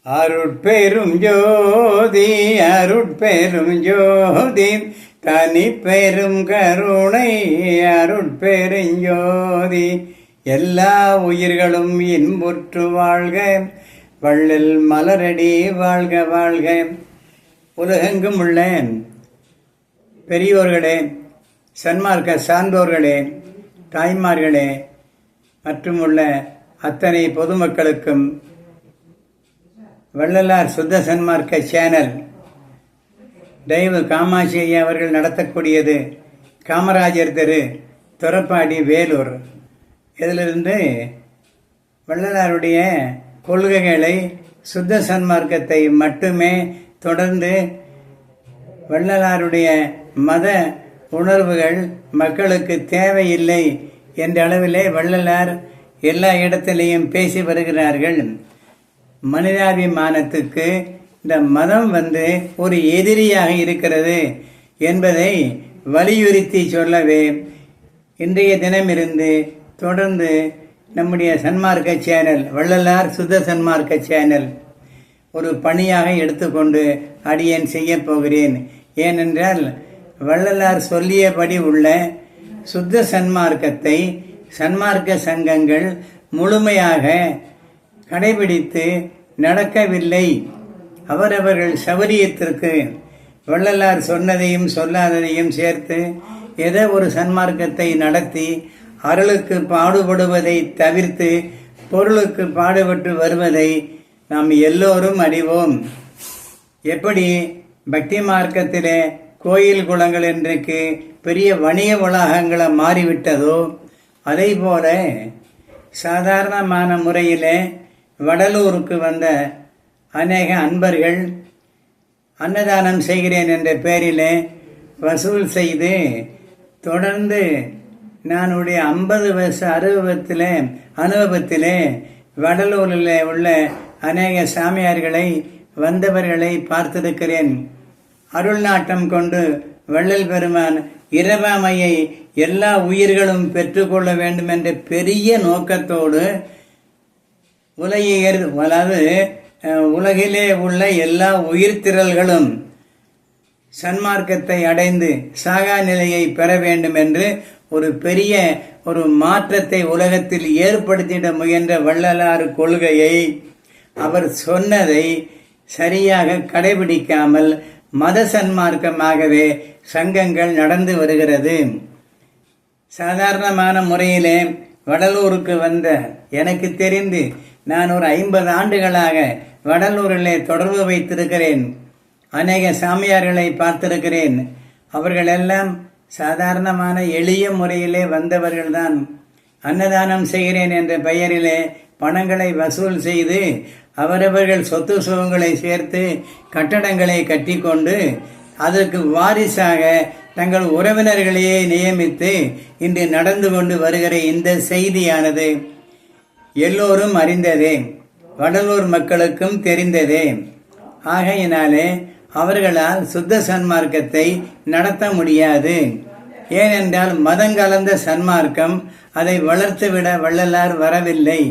அருட்பெரும் ஜோதி அருட்பெரும் ஜோதி தனி பெரும் கருணை அருட்பெருஞ்சோதி. எல்லா உயிர்களும் இன்புற்று வாழ்க, வள்ளல் மலரடி வாழ்க வாழ்க. உலகெங்கும் உள்ள பெரியோர்களே, சன்மார்க்க சார்ந்தோர்களே, தாய்மார்களே மற்றும் உள்ள அத்தனை பொதுமக்களுக்கும் வள்ளலார் சுத்த சன்மார்க்க சேனல் தெய்வ காமாட்சி ஐயா அவர்கள் நடத்தக்கூடியது காமராஜர் தெரு, துரப்பாடி, வேலூர். இதிலிருந்து வள்ளலாருடைய கொள்கைகளை, சுத்த சன்மார்க்கத்தை மட்டுமே தொடர்ந்து வள்ளலாருடைய மத உணர்வுகள் மக்களுக்கு தேவையில்லை என்ற அளவிலே வள்ளலார் எல்லா இடத்திலையும் பேசி வருகிறார்கள். மனிதாபிமானத்துக்கு இந்த மதம் ஒரு எதிரியாக இருக்கிறது என்பதை வலியுறுத்தி சொல்லவே இன்றைய தினமிருந்து தொடர்ந்து நம்முடைய சன்மார்க்க சேனல், வள்ளலார் சுத்த சன்மார்க்க சேனல் ஒரு பணியாக எடுத்துக்கொண்டு அடியேன் செய்ய போகிறேன். ஏனென்றால் வள்ளலார் சொல்லியபடி உள்ள சுத்த சன்மார்க்கத்தை சன்மார்க்க சங்கங்கள் முழுமையாக கடைபிடித்து நடக்கவில்லை. அவரவர்கள் சௌரியத்திற்கு வள்ளலார் சொன்னதையும் சொல்லாததையும் சேர்த்து ஏதோ ஒரு சன்மார்க்கத்தை நடத்தி அருளுக்கு பாடுபடுவதை தவிர்த்து பொருளுக்கு பாடுபட்டு வருவதை நாம் எல்லோரும் அறிவோம். எப்படி பக்தி மார்க்கத்திலே கோயில் குளங்கள் இன்றைக்கு பெரிய வணிக வளாகங்களை மாறிவிட்டதோ, அதை போல சாதாரணமான முறையிலே வடலூருக்கு வந்த அநேக அன்பர்கள் அன்னதானம் செய்கிறேன் என்ற பெயரிலே வசூல் செய்து தொடர்ந்து நானுடைய 50 வருஷ அனுபவத்திலே வடலூரில் உள்ள அநேக சாமியார்களை வந்தவர்களை பார்த்திருக்கிறேன். அருள் நாட்டம் கொண்டு வள்ளல் பெருமான் இரவாமையை எல்லா உயிர்களும் பெற்றுக்கொள்ள வேண்டும் என்ற பெரிய நோக்கத்தோடு உலகிலே உள்ள எல்லா உயிர்த்திரல்களும் சன்மார்க்கத்தை அடைந்து சாகா நிலையை பெற வேண்டும் என்று ஒரு பெரிய மாற்றத்தை உலகத்தில் ஏற்படுத்திட முயன்ற வள்ளலார் கொள்கையை, அவர் சொன்னதை சரியாக கடைபிடிக்காமல் மத சன்மார்க்கமாகவே சங்கங்கள் நடந்து வருகிறது. சாதாரணமான முறையிலே வடலூருக்கு வந்த எனக்கு தெரிந்து நான் ஒரு 50 ஆண்டுகளாக வடலூரிலே தொடர்பு வைத்திருக்கிறேன். அநேக சாமியார்களை பார்த்திருக்கிறேன். அவர்களெல்லாம் சாதாரணமான எளிய முறையிலே வந்தவர்கள்தான். அன்னதானம் செய்கிறேன் என்ற பெயரிலே பணங்களை வசூல் செய்து அவரவர்கள் சொத்து சுகங்களை சேர்த்து கட்டடங்களை கட்டி கொண்டு அதற்கு வாரிசாக தங்கள் உறவினர்களையே நியமித்து இன்று நடந்து கொண்டு வருகிற இந்த செய்தியானது எல்லோரும் அறிந்ததே, வடலூர் மக்களுக்கும் தெரிந்ததே. ஆகையினாலே அவர்களால் சுத்த சன்மார்க்கத்தை நடத்த முடியாது. ஏனென்றால் மதங்கலந்த சன்மார்க்கம் அதை வளர்த்துவிட வள்ளலார் வரவில்லை.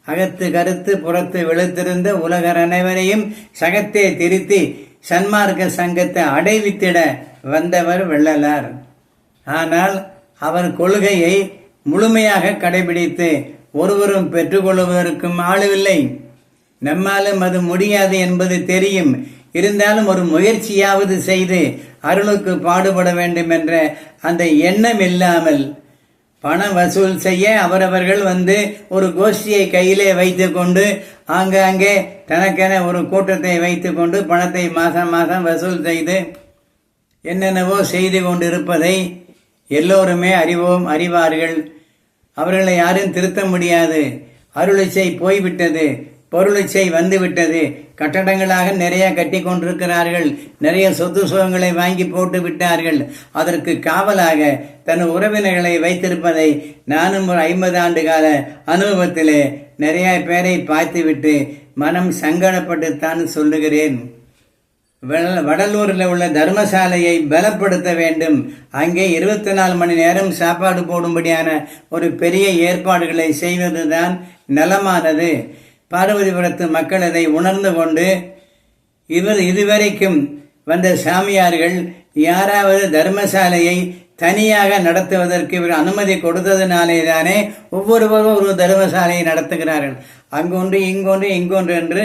அகத்து கருத்து புறத்து வெளுத்திருந்த உலகர் அனைவரையும் சகத்தே திருத்தி சன்மார்க்க சங்கத்தை அடைவித்திட வந்தவர் வள்ளலார். ஆனால் அவர் கொள்கையை முழுமையாக கடைபிடித்து ஒருவரும் பெற்றுக்கொள்வதற்கும் ஆளுவில்லை. நம்மாலும் அது முடியாது என்பது தெரியும். இருந்தாலும் ஒரு முயற்சியாவது செய்து அருளுக்கு பாடுபட வேண்டும் என்ற அந்த எண்ணம் இல்லாமல் பணம் வசூல் செய்ய அவரவர்கள் ஒரு கோஷ்டியை கையிலே வைத்து கொண்டு ஆங்காங்கே தனக்கென ஒரு கூட்டத்தை வைத்து கொண்டு பணத்தை மாதம் மாதம் வசூல் செய்து என்னென்னவோ செய்து கொண்டிருப்பதை எல்லோருமே அறிவார்கள். அவர்களை யாரும் திருத்த முடியாது. அருளிச்சை போய்விட்டது, பொருளிச்சை வந்துவிட்டது. கட்டடங்களாக நிறைய கட்டி கொண்டிருக்கிறார்கள். நிறைய சொத்து சுகங்களை வாங்கி போட்டு விட்டார்கள். அதற்கு காவலாக தன் உறவினர்களை வைத்திருப்பதை நானும் ஒரு 50 ஆண்டு கால அனுபவத்திலே நிறைய பேரை பார்த்துவிட்டு மனம் சங்கடப்பட்டுத்தான் சொல்லுகிறேன். வடலூரில் உள்ள தர்மசாலையை பலப்படுத்த வேண்டும். அங்கே 24 மணி நேரம் சாப்பாடு போடும்படியான ஒரு பெரிய ஏற்பாடுகளை செய்வதுதான் நலமானது. பார்வதிபுரத்து மக்கள் அதை உணர்ந்து கொண்டு இதுவரைக்கும் வந்த சாமியார்கள் யாராவது தர்மசாலையை தனியாக நடத்துவதற்கு இவர் அனுமதி கொடுத்ததினாலே தானே ஒவ்வொருவரும் ஒரு தர்மசாலையை நடத்துகிறார்கள். அங்கொன்று இங்கொன்று இங்கொன்று என்று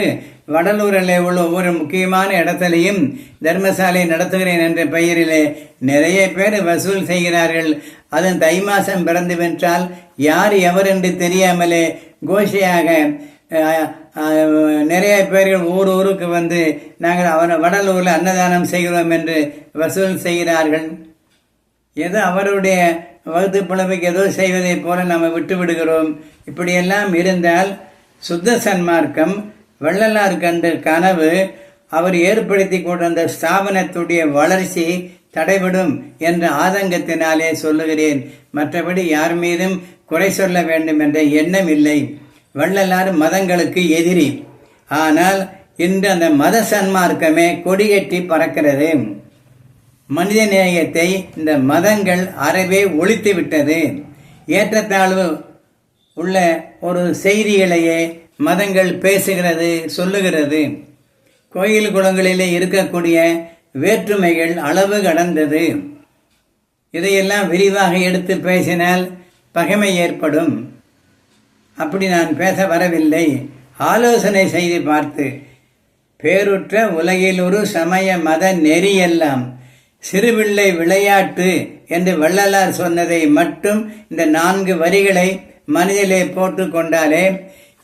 வடலூரில் உள்ள ஒவ்வொரு முக்கியமான இடத்திலையும் தர்மசாலை நடத்துகிறேன் என்ற பெயரிலே நிறைய பேர் வசூல் செய்கிறார்கள். அதன் தை மாசம் பிறந்து வென்றால் யார் எவர் என்று தெரியாமலே கோஷையாக நிறைய பேர்கள் ஊருக்கு வந்து நாங்கள் வடலூரில் அன்னதானம் செய்கிறோம் என்று வசூல் செய்கிறார்கள். ஏதோ அவருடைய வகுத்து பிழப்புக்கு ஏதோ செய்வதை போல நம்ம விட்டு விடுகிறோம். இப்படியெல்லாம் இருந்தால் சுத்த சன்மார்க்கம் வள்ளலார் கண்ட கனவு அவர் ஏற்படுத்தி கொண்ட ஸ்தாபனத்துடைய வளர்ச்சி தடைபடும் என்ற ஆதங்கத்தினாலே சொல்லுகிறேன். மற்றபடி யார் மீதும் குறை சொல்ல வேண்டும் என்ற எண்ணம் இல்லை. வள்ளலார் மதங்களுக்கு எதிரி. ஆனால் இன்று அந்த மத சன்மார்க்கமே கொடிகட்டி பறக்கிறது. மனித நேயத்தை இந்த மதங்கள் அறவே ஒழித்து விட்டது. ஏற்றத்தாழ்வு உள்ள ஒரு செய்திகளையே மதங்கள் பேசுகிறது, சொல்லுகிறது. கோயில் குளங்களிலே இருக்கக்கூடிய வேற்றுமைகள் அளவு கடந்தது. இதையெல்லாம் விரிவாக எடுத்து பேசினால் பகைமை ஏற்படும். அப்படி நான் பேச வரவில்லை. ஆலோசனை செய்து பார்த்து பேருற்ற உலகில் ஒரு சமய மத நெறியெல்லாம் சிறுபிள்ளை விளையாட்டு என்று வள்ளலார் சொன்னதை மட்டும் இந்த 4 வரிகளை மனதிலே போட்டு கொண்டாலே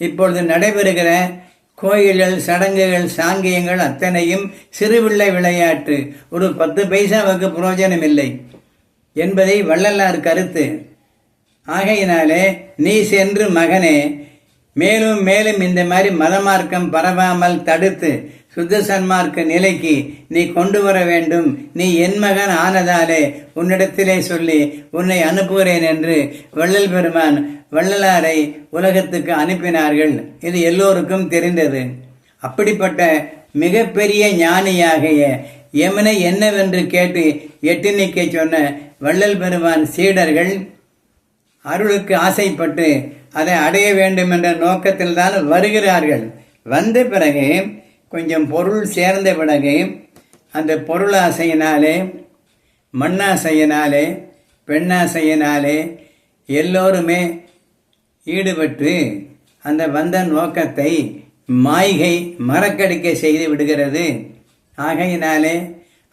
இப்பொழுது நடைபெறுகிற கோயில்கள், சடங்குகள், சாங்கியங்கள் அத்தனையும் சிறுபிள்ளை விளையாட்டு, ஒரு 10 பைசாவுக்கு பிரயோஜனம் இல்லை என்பதை வள்ளலார் கருத்து. ஆகையினாலே நீ சென்று மகனே மேலும் மேலும் இந்த மாதிரி மதமார்க்கம் பரவாமல் தடுத்து சுத்த சன்மார்க்க நிலைக்கு நீ கொண்டு வர வேண்டும். நீ என் மகன் ஆனதாலே உன்னிடத்திலே சொல்லி உன்னை அனுப்புகிறேன் என்று வள்ளல் பெருமான் வள்ளலாரை உலகத்துக்கு அனுப்பினார்கள். இது எல்லோருக்கும் தெரிந்தது. அப்படிப்பட்ட மிகப்பெரிய ஞானியாகிய யமனை என்னவென்று கேட்டு எட்டி நிற்க சொன்ன வள்ளல் பெருமான் சீடர்கள் அருளுக்கு ஆசைப்பட்டு அதை அடைய வேண்டும் என்ற நோக்கத்தில் தான் வருகிறார்கள். வந்த பிறகு கொஞ்சம் பொருள் சேர்ந்த பிறகு அந்த பொருளாசையினாலே, மண்ணாசையினாலே, பெண்ணாசையினாலே எல்லோருமே ஈடுபட்டு அந்த வந்த நோக்கத்தை மாய்கை மறக்கடிக்க செய்து விடுகிறது. ஆகையினாலே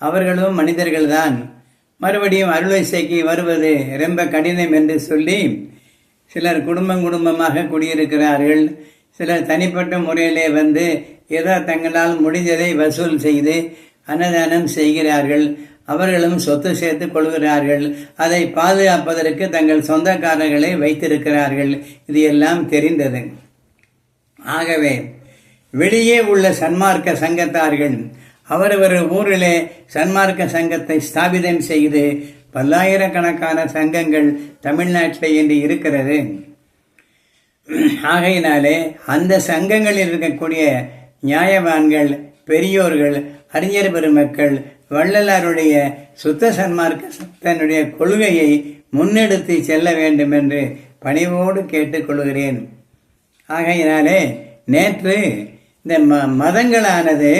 அவர்களும் மனிதர்கள்தான். மறுபடியும் அருளிசைக்கு வருவது ரொம்ப கடினம் என்று சொல்லி சிலர் குடும்பமாக குடியிருக்கிறார்கள். சிலர் தனிப்பட்ட முறையிலே வந்து ஏதோ தங்களால் முடிந்ததை வசூல் செய்து அன்னதானம் செய்கிறார்கள். அவர்களும் சொத்து சேர்த்து கொள்கிறார்கள். அதை பாதுகாப்பதற்கு தங்கள் சொந்தக்காரர்களை வைத்திருக்கிறார்கள். இது எல்லாம் தெரிந்தது. ஆகவே வெளியே உள்ள சன்மார்க்க சங்கத்தார்கள் அவரவர் ஊரிலே சன்மார்க்க சங்கத்தை ஸ்தாபிதம் செய்து பல்லாயிரக்கணக்கான சங்கங்கள் தமிழ்நாட்டில் இன்று இருக்கிறது. ஆகையினாலே அந்த சங்கங்களில் இருக்கக்கூடிய நியாயவான்கள், பெரியோர்கள், அறிஞர் பெருமக்கள் வள்ளலாருடைய சுத்த சன்மார்க்கத்தினுடைய கொள்கையை முன்னெடுத்து செல்ல வேண்டும் என்று பணிவோடு கேட்டுக்கொள்கிறேன். ஆகையினாலே நேற்று இந்த மதங்களானது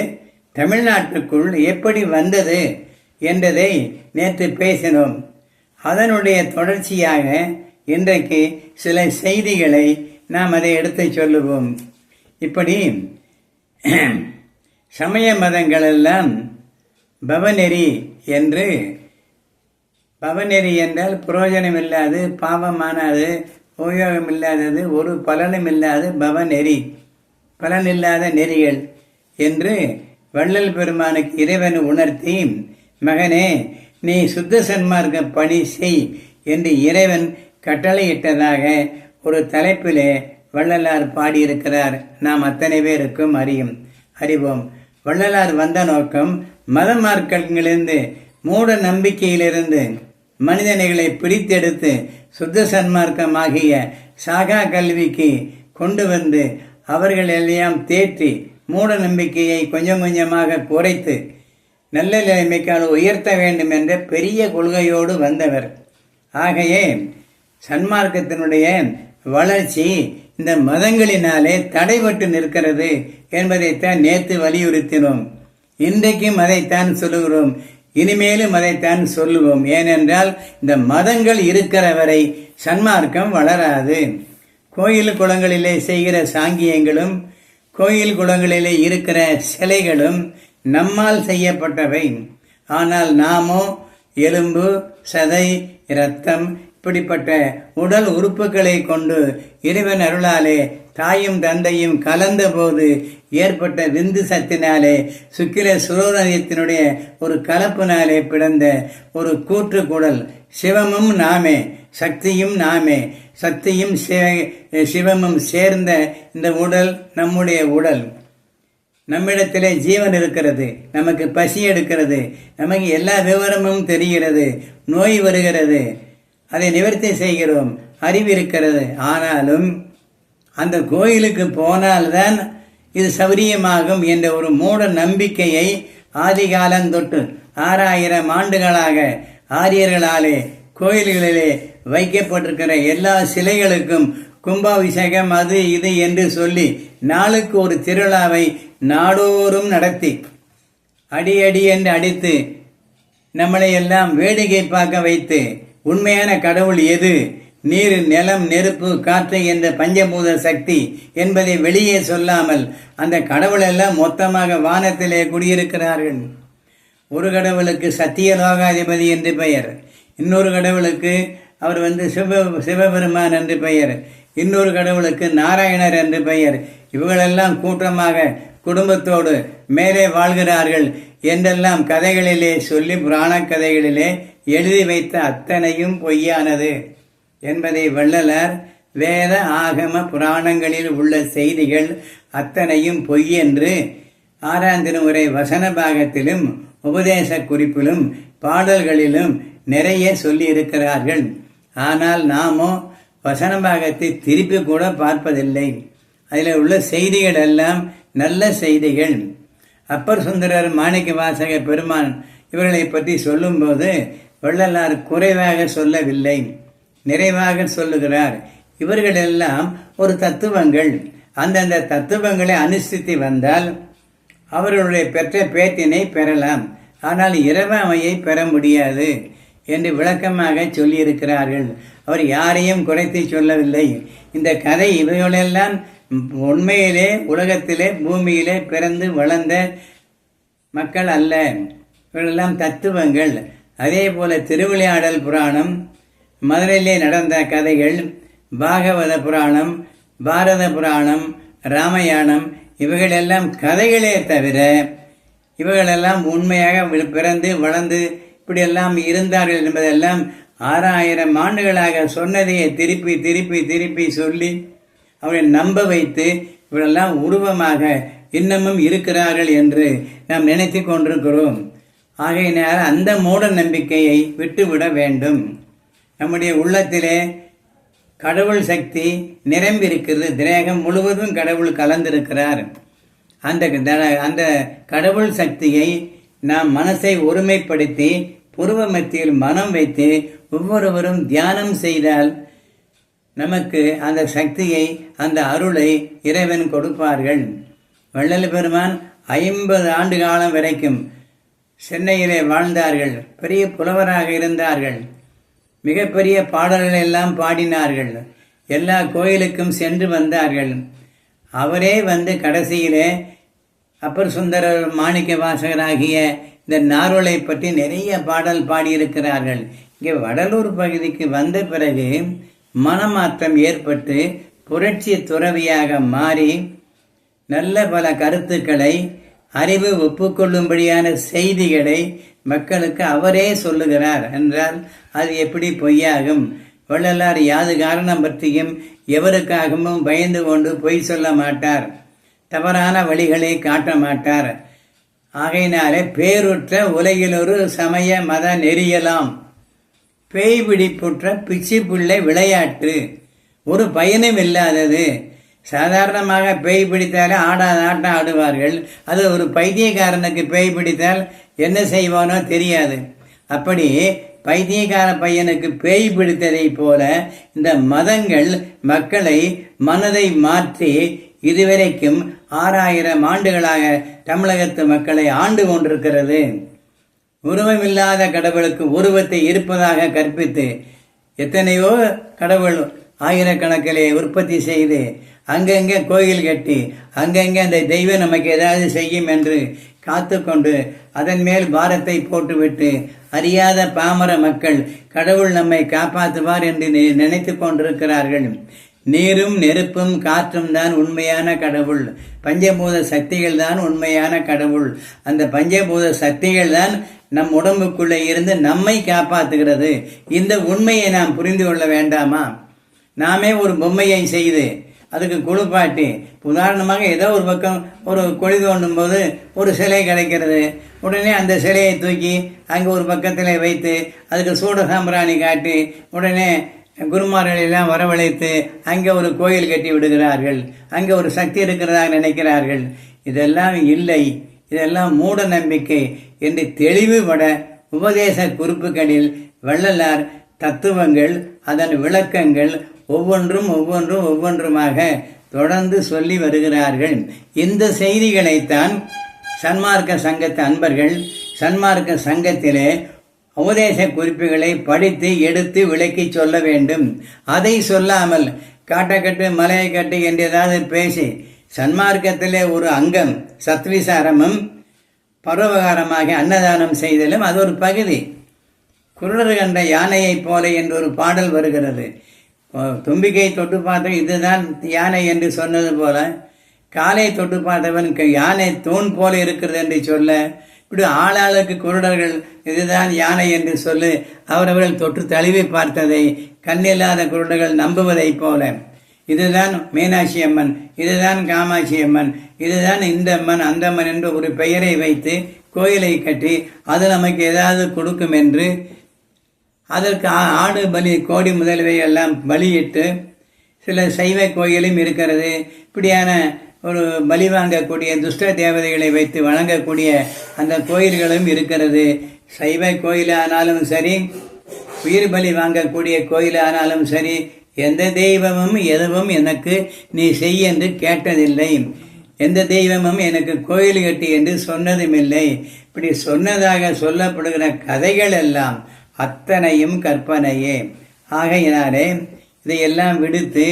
தமிழ்நாட்டுக்குள் எப்படி வந்தது என்றதை நேற்று பேசினோம். அதனுடைய தொடர்ச்சியாக இன்றைக்கு சில செய்திகளை நாம் அதை எடுத்து சொல்லுவோம். இப்படி சமய மதங்களெல்லாம் பவநெறி என்று, பவநெறி என்றால் பிரயோஜனம் இல்லாது, பாவமானது, உபயோகம் இல்லாதது, ஒரு பலனும் இல்லாது பவநெறி, பலனில்லாத நெறிகள் என்று வள்ளல் பெருமானுக்கு இறைவன் உணர்த்தி, மகனே நீ சுத்த சன்மார்க்க பணி செய் என்று இறைவன் கட்டளையிட்டதாக ஒரு தலைப்பிலே வள்ளலார் பாடியிருக்கிறார். நாம் அத்தனை பேருக்கும் அறிவோம். வள்ளலார் வந்த நோக்கம் மத மார்க்கங்களிலிருந்து, மூட நம்பிக்கையிலிருந்து மனிதனைகளை பிரித்தெடுத்து சுத்த சன்மார்க்கமாகிய சாகா கல்விக்கு கொண்டு வந்து அவர்கள் எல்லாம் தேற்றி மூட நம்பிக்கையை கொஞ்சம் கொஞ்சமாக குறைத்து நல்ல நிலைமைக்கால் உயர்த்த வேண்டும் என்ற பெரிய கொள்கையோடு வந்தவர். ஆகையே சன்மார்க்கத்தினுடைய வளர்ச்சி இந்த மதங்களினாலே தடைபட்டு நிற்கிறது என்பதைத்தான் நேற்று வலியுறுத்தினோம். இன்றைக்கும் அதைத்தான் சொல்லுகிறோம், இனிமேலும் அதைத்தான் சொல்லுவோம். ஏனென்றால் இந்த மதங்கள் இருக்கிற வரை சன்மார்க்கம் வளராது. கோயில் குளங்களிலே செய்கிற சாங்கியங்களும் கோயில் குளங்களிலே இருக்கிற சிலைகளும் நம்மால் செய்யப்பட்டவை. ஆனால் நாமோ எலும்பு, சதை, இரத்தம் இப்படிப்பட்ட உடல் உறுப்புகளை கொண்டு இறைவன் அருளாலே தாயும் தந்தையும் கலந்த போது ஏற்பட்ட விந்து சத்தினாலே சுக்கிர சுரோதயத்தினுடைய ஒரு கலப்பினாலே பிறந்த ஒரு கூற்று குடல். சிவமும் நாமே, சக்தியும் நாமே, சக்தியும் சிவமும் சேர்ந்த இந்த உடல் நம்முடைய உடல். நம்மிடத்திலே ஜீவன் இருக்கிறது, நமக்கு பசி எடுக்கிறது, நமக்கு எல்லா விவரமும் தெரிகிறது, நோய் வருகிறது, அதை நிவர்த்தி செய்கிறோம், அறிவு இருக்கிறது. ஆனாலும் அந்த கோயிலுக்கு போனால்தான் இது சௌரியமாகும் என்ற ஒரு மூட நம்பிக்கையை ஆதிகாலந்தொட்டு 6000 ஆண்டுகளாக ஆரியர்களாலே கோயில்களிலே வைக்கப்பட்டிருக்கிற எல்லா சிலைகளுக்கும் கும்பாபிஷேகம் அது இது என்று சொல்லி நாளுக்கு ஒரு திருவிழாவை நாடோறும் நடத்தி அடி அடி என்று அடித்து நம்மளை எல்லாம் வேடிக்கை பார்க்க வைத்து உண்மையான கடவுள் எது, நீர், நிலம், நெருப்பு, காற்று என்ற பஞ்சபூத சக்தி என்பதை வெளியே சொல்லாமல் அந்த கடவுள் எல்லாம் மொத்தமாக வானத்திலே குடியிருக்கிறார்கள். ஒரு கடவுளுக்கு சத்தியலோகாதிபதி என்று பெயர், இன்னொரு கடவுளுக்கு அவர் சிவபெருமான் என்று பெயர், இன்னொரு கடவுளுக்கு நாராயணர் என்று பெயர். இவங்களெல்லாம் கூட்டமாக குடும்பத்தோடு மேலே வாழ்கிறார்கள் என்றெல்லாம் கதைகளிலே சொல்லி புராண கதைகளிலே எழுதி வைத்த அத்தனையும் பொய்யானது என்பதை வள்ளலார் வேத ஆகம புராணங்களில் உள்ள செய்திகள் அத்தனையும் பொய் என்று 6ஆம் திருமுறை வசன பாகத்திலும் உபதேச குறிப்பிலும் பாடல்களிலும் நிறைய சொல்லி இருக்கிறார்கள். ஆனால் நாமோ வசன பாகத்தை திருப்பி கூட பார்ப்பதில்லை. அதில் உள்ள செய்திகள் எல்லாம் நல்ல செய்திகள். அப்பர் சுந்தரர், மாணிக்க வாசக பெருமான் இவர்களை பற்றி சொல்லும்போது வள்ளலார் குறைவாக சொல்லவில்லை, நிறைவாக சொல்லுகிறார். இவர்களெல்லாம் ஒரு தத்துவங்கள். அந்தந்த தத்துவங்களை அனுஷ்டித்து வந்தால் அவர்களுடைய பெற்ற பேட்டினை பெறலாம், ஆனால் இறைவாமையை பெற முடியாது என்று விளக்கமாக சொல்லியிருக்கிறார்கள். அவர் யாரையும் குறைத்து சொல்லவில்லை. இந்த கதை இவைகளெல்லாம் உண்மையிலே உலகத்திலே பூமியிலே பிறந்து வளர்ந்த மக்கள் அல்ல, இவர்களெல்லாம் தத்துவங்கள். அதே போல திருவிளையாடல் புராணம், மதுரையிலே நடந்த கதைகள், பாகவத புராணம், பாரத புராணம், ராமாயணம் இவைகளெல்லாம் கதைகளே தவிர இவைகளெல்லாம் உண்மையாக பிறந்து வளர்ந்து இப்படியெல்லாம் இருந்தார்கள் என்பதெல்லாம் 6000 ஆண்டுகளாக சொன்னதையே திருப்பி திருப்பி திருப்பி சொல்லி அவரை நம்ப வைத்து இவரெல்லாம் உருவமாக இன்னமும் இருக்கிறார்கள் என்று நாம் நினைத்து கொண்டிருக்கிறோம். ஆகையினால் அந்த மூட நம்பிக்கையை விட்டுவிட வேண்டும். நம்முடைய உள்ளத்திலே கடவுள் சக்தி நிரம்பி இருக்கிறது. திரேகம் முழுவதும் கடவுள் கலந்திருக்கிறார். அந்த கடவுள் சக்தியை நாம் மனசை ஒருமைப்படுத்தி புருவ மத்தியில் மனம் வைத்து ஒவ்வொருவரும் தியானம் செய்தால் நமக்கு அந்த சக்தியை, அந்த அருளை இறைவன் கொடுப்பார்கள். வள்ளல் பெருமான் 50 ஆண்டு காலம் வரைக்கும் சென்னையிலே வாழ்ந்தார்கள். பெரிய புலவராக இருந்தார்கள். மிகப்பெரிய பாடல்கள் எல்லாம் பாடினார்கள். எல்லா கோயிலுக்கும் சென்று வந்தார்கள். அவரே கடைசியிலே அப்பர் சுந்தரர், மாணிக்க வாசகராகிய இந்த நார்வலை பற்றி நிறைய பாடல் பாடியிருக்கிறார்கள். இங்கே வடலூர் பகுதிக்கு வந்த பிறகு மனமாற்றம் ஏற்பட்டு புரட்சி துறவியாக மாறி நல்ல பல கருத்துக்களை, அறிவு ஒப்புக்கொள்ளும்படியான செய்திகளை மக்களுக்கு அவரே சொல்லுகிறார் என்றால் அது எப்படி பொய்யாகும்? வள்ளலார் யாது காரணம் பற்றியும் எவருக்காகவும் பயந்து கொண்டு பொய் சொல்ல மாட்டார், தவறான வழிகளை காட்ட மாட்டார். ஆகையினாலே பேருற்ற உலகிலொரு சமய மத நெறியலாம், பேய் பிடிப்புற்ற பிச்சி பிள்ளை விளையாட்டு, ஒரு பயனும் இல்லாதது. சாதாரணமாக பேய் பிடித்தாலே ஆடாத ஆட்டம் ஆடுவார்கள். அது ஒரு பைத்தியக்காரனுக்கு பேய் பிடித்தால் என்ன செய்வானோ தெரியாது. அப்படி பைத்தியக்கார பையனுக்கு பேய் பிடித்ததை போல இந்த மதங்கள் மக்களை மனதை மாற்றி இதுவரைக்கும் 6000 ஆண்டுகளாக தமிழகத்து மக்களை ஆண்டு கொண்டிருக்கிறது. உருவமில்லாத கடவுளுக்கு உருவத்தை இருப்பதாக கற்பித்து எத்தனையோ கடவுள் ஆயிரக்கணக்கிலே உற்பத்தி செய்து அங்கங்கே கோயில் கட்டி அங்கங்கே அந்த தெய்வம் நமக்கு ஏதாவது செய்யும் என்று காத்து கொண்டு அதன் மேல் பாரத்தை போட்டுவிட்டு அறியாத பாமர மக்கள் கடவுள் நம்மை காப்பாற்றுவார் என்று நினைத்து கொண்டிருக்கிறார்கள். நீரும் நெருப்பும் காற்றும் தான் உண்மையான கடவுள். பஞ்சபூத சக்திகள் தான் உண்மையான கடவுள். அந்த பஞ்சபூத சக்திகள் தான் நம் உடம்புக்குள்ளே இருந்து நம்மை காப்பாற்றுகிறது. இந்த உண்மையை நாம் புரிந்து கொள்ள வேண்டாமா? நாமே ஒரு பொம்மையை செய்து அதுக்கு குளிப்பாட்டி, உதாரணமாக ஏதோ ஒரு பக்கம் ஒரு குழி தோண்டும் போது ஒரு சிலை கிடைக்கிறது. உடனே அந்த சிலையை தூக்கி அங்கே ஒரு பக்கத்தில் வைத்து அதுக்கு சூட சாம்பிராணி காட்டி உடனே குருமார்கள் எல்லாம் வரவழைத்து அங்கே ஒரு கோயில் கட்டி விடுகிறார்கள். அங்கே ஒரு சக்தி இருக்கிறதாக நினைக்கிறார்கள். இதெல்லாம் இல்லை, இதெல்லாம் மூட நம்பிக்கை என்று தெளிவுபட உபதேச குறிப்புகளில் வள்ளலார் தத்துவங்கள் அதன் விளக்கங்கள் ஒவ்வொன்றுமாக தொடர்ந்து சொல்லி வருகிறார்கள். இந்த செய்திகளைத்தான் சன்மார்க்க சங்கத்து அன்பர்கள் சன்மார்க்க சங்கத்திலே உபதேச குறிப்புகளை படித்து எடுத்து விளக்கி சொல்ல வேண்டும். அதை சொல்லாமல் காட்டக்கட்டு மலையை கட்டு என்று ஏதாவது பேசி சன்மார்க்கத்திலே ஒரு அங்கம் சத்விசாரமும் பரோபகாரமாக அன்னதானம் செய்தலும் அது ஒரு பகுதி. குருடர் கண்ட யானையைப் போல என்று ஒரு பாடல் வருகிறது. தும்பிக்கை தொட்டு பார்த்த இதுதான் யானை என்று சொன்னது போல காலை தொட்டு பார்த்தவன் யானை தூண் போல இருக்கிறது என்று சொல்ல, இப்படி ஆளாளுக்கு குருடர்கள் இதுதான் யானை என்று சொல்லி அவரவர்கள் தொற்று தழுவி பார்த்ததை கண்ணில்லாத குருடர்கள் நம்புவதைப் போல இதுதான் மீனாட்சி அம்மன், இதுதான் காமாட்சி அம்மன், இதுதான் இந்த அம்மன் அந்த அம்மன் என்று ஒரு பெயரை வைத்து கோயிலை கட்டி அது நமக்கு ஏதாவது கொடுக்கும் என்று அதற்கு ஆடு பலி கோடி முதல்வை எல்லாம் பலியிட்டு சில சைவ கோயிலும் இருக்கிறது. இப்படியான ஒரு பலி வாங்கக்கூடிய துஷ்ட தேவதைகளை வைத்து வணங்கக்கூடிய அந்த கோயில்களும் இருக்கிறது. சைவ கோயிலானாலும் சரி, உயிர் பலி வாங்கக்கூடிய கோயிலானாலும் சரி, எந்த தெய்வமும் எதுவும் எனக்கு நீ செய் என்று கேட்டதில்லை. எந்த தெய்வமும் எனக்கு கோயில் கட்டி என்று சொன்னதும் இல்லை. இப்படி சொன்னதாக சொல்லப்படுகிற கதைகள் எல்லாம் அத்தனையும் கற்பனையே. ஆகையினாலே இதையெல்லாம் விடுத்து